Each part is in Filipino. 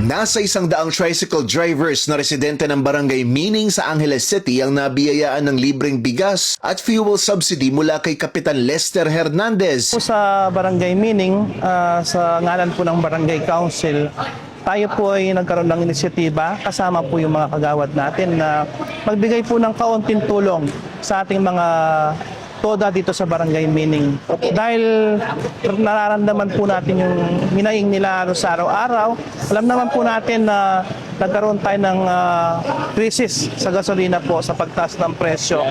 Nasa 100 tricycle drivers na residente ng Barangay Mining sa Angeles City ang nabiyayaan ng libreng bigas at fuel subsidy mula kay Kapitan Lester Hernandez. Sa Barangay Mining, sa ngalan po ng Barangay Council, tayo po ay nagkaroon ng inisyatiba kasama po yung mga kagawad natin na magbigay po ng kaunting tulong sa ating mga toda dito sa Barangay Mining. Dahil nararamdaman po natin yung hinaing nila sa araw-araw, alam naman po natin na nagkaroon tayo ng krisis sa gasolina po sa pagtaas ng presyo.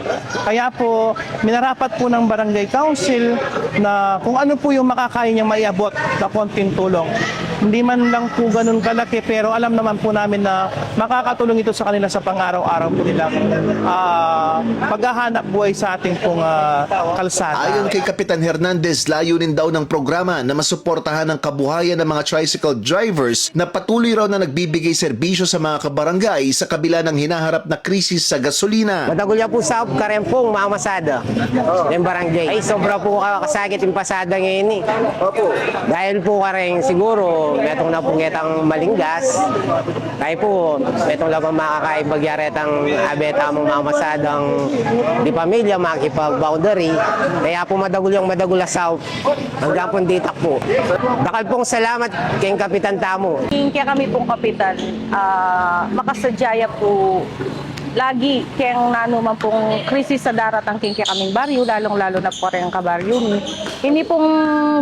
Kaya po, minarapat po ng Barangay Council na kung ano po yung makakaya niyang maiabot na konting tulong. Hindi man lang po ganun kalaki, pero alam naman po namin na makakatulong ito sa kanila sa pang-araw-araw po nilang paghahanap buhay sa ating pong kalsada. Ayon kay Kapitan Hernandez, layunin daw ng programa na masuportahan ang kabuhayan ng mga tricycle drivers na patuloy raw na nagbibigay serbisyo sa mga kabarangay sa kabila ng hinaharap na krisis sa gasolina. Madagulya po sa karempong mamasada ng barangay. Ay sobra po kasakit yung pasada ngayon eh. Dahil po kareng siguro metong na pong getang malinggas. Kaya po metong labang makakaibagyaretang abeta mong mamasadang di pamilya makipag-boundary. Kaya po madagula sa hanggang po ditak po. Bakal pong salamat kay Kapitan Tamo. Kaya kami pong kapitan, makasadyaya po lagi kayang nanuman pong krisis sa daratang kaya kaming baryo, lalong-lalo na po rin ang kabaryo ni. Hindi pong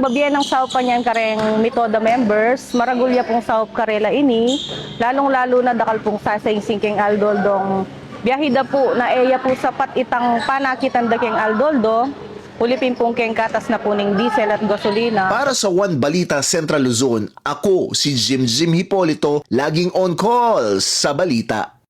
babiyan ng saupa niyan kareng metoda members, maragulya pong saup karela ini, lalong-lalo na dakal pong sasaing king aldoldong biyahida po na eya po sapat itang panakitan da keng aldoldo, ulipin pong keng katas na puning diesel at gasolina. Para sa One Balita Central Luzon, ako si Jim Hipolito, laging on call sa balita.